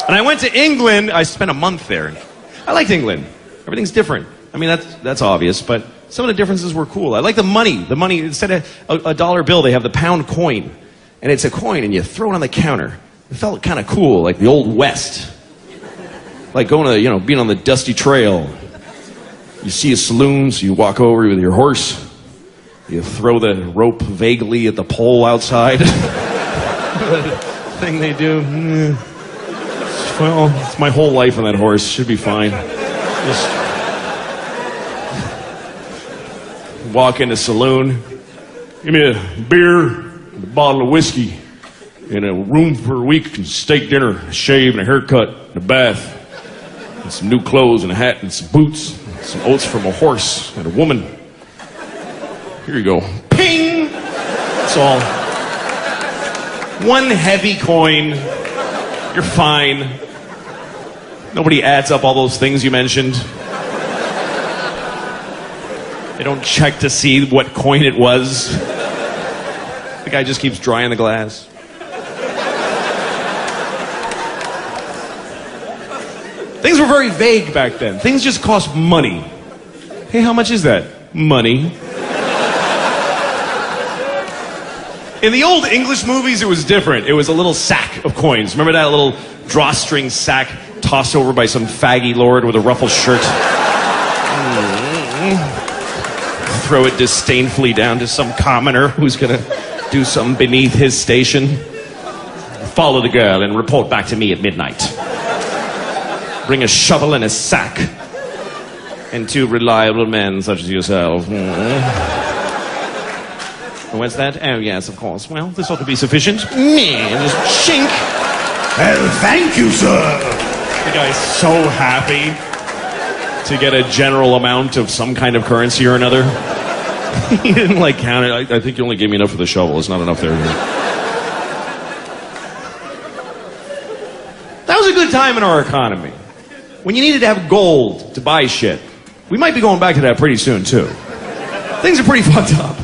And I went to England. I spent a month there. I liked England. Everything's different. I mean, that's obvious, but some of the differences were cool. I like the money. The money, instead of a dollar bill, they have the pound coin. And it's a coin, and you throw it on the counter. It felt kind of cool, like the Old West. Like going to, being on the dusty trail. You see a saloon, so you walk over with your horse. You throw the rope vaguely at the pole outside. Thing they do. Well, it's my whole life on that horse. Should be fine. Just walk in the saloon. Give me a beer, a bottle of whiskey, and a room for a week, and steak dinner, a shave, and a haircut, and a bath, and some new clothes, and a hat, and some boots, and some oats from a horse, and a woman. Here you go. Ping! That's all. One heavy coin. You're fine. Nobody adds up all those things you mentioned. They don't check to see what coin it was. The guy just keeps drying the glass. Things were very vague back then. Things just cost money. Hey, how much is that? Money. In the old English movies, it was different. It was a little sack of coins. Remember that little drawstring sack tossed over by some faggy lord with a ruffled shirt? Throw it disdainfully down to some commoner who's gonna do something beneath his station. Follow the girl and report back to me at midnight. Bring a shovel and a sack. And two reliable men such as yourself. What's that? Oh, yes, of course. Well, this ought to be sufficient. Just chink. Well, thank you, sir. The guy's so happy to get a general amount of some kind of currency or another. He didn't count it. I think you only gave me enough for the shovel. It's not enough there. That was a good time in our economy. When you needed to have gold to buy shit. We might be going back to that pretty soon, too. Things are pretty fucked up.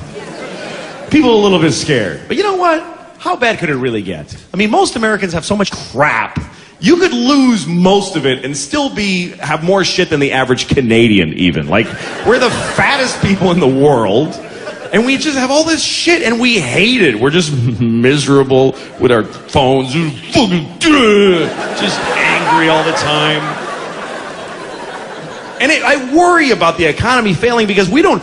People are a little bit scared. But you know what? How bad could it really get? I mean, most Americans have so much crap. You could lose most of it and still have more shit than the average Canadian, even. We're the fattest people in the world, and we just have all this shit, and we hate it. We're just miserable with our phones. Just angry all the time. And I worry about the economy failing because we're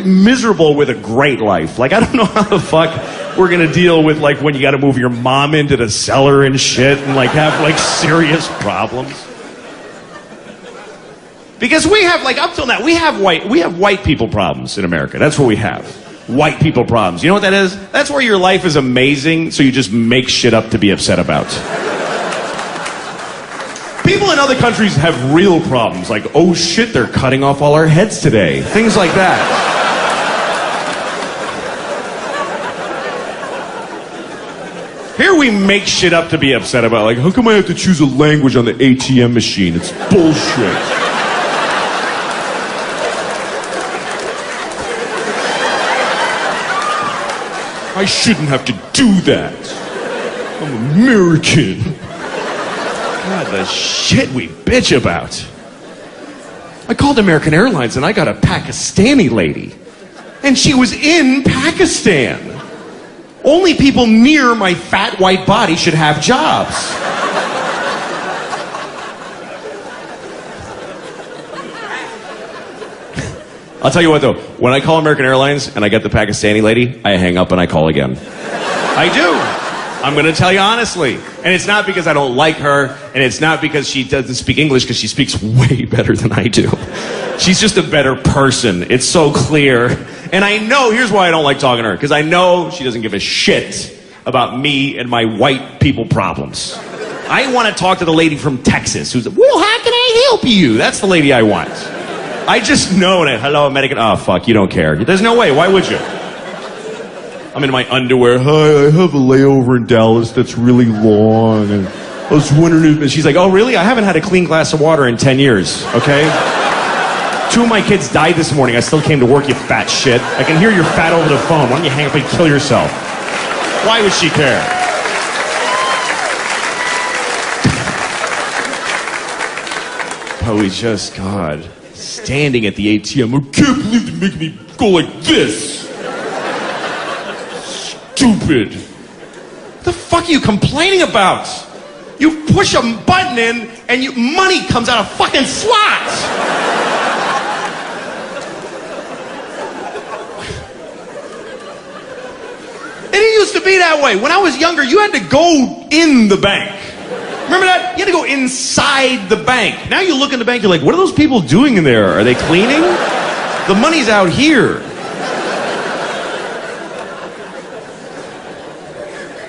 miserable with a great life. I don't know how the fuck we're gonna deal with when you gotta move your mom into the cellar and shit and have serious problems. Because we have up till now, we have white people problems in America. That's what we have. White people problems. You know what that is? That's where your life is amazing, so you just make shit up to be upset about. People in other countries have real problems, oh shit, they're cutting off all our heads today. Things like that. Here we make shit up to be upset about, how come I have to choose a language on the ATM machine? It's bullshit. I shouldn't have to do that. I'm American. God, the shit we bitch about. I called American Airlines and I got a Pakistani lady. And she was in Pakistan. Only people near my fat white body should have jobs. I'll tell you what though, when I call American Airlines and I get the Pakistani lady, I hang up and I call again. I do. I'm going to tell you honestly. And it's not because I don't like her, and it's not because she doesn't speak English, because she speaks way better than I do. She's just a better person. It's so clear. And I know, here's why I don't like talking to her, because I know she doesn't give a shit about me and my white people problems. I want to talk to the lady from Texas who's, well, how can I help you? That's the lady I want. I just know that, hello, American, oh, fuck, you don't care. There's no way, why would you? I'm in my underwear. Hi, I have a layover in Dallas that's really long. And I was wondering if... And she's like, oh, really? I haven't had a clean glass of water in 10 years, okay? 2 of my kids died this morning. I still came to work, you fat shit. I can hear you're fat over the phone. Why don't you hang up and kill yourself? Why would she care? But we just, God, standing at the ATM, I can't believe they make me go like this. Stupid. What the fuck are you complaining about? You push a button in and money comes out of fucking slots. It used to be that way. When I was younger, you had to go in the bank. Remember that? You had to go inside the bank. Now you look in the bank, you're like, what are those people doing in there? Are they cleaning? The money's out here.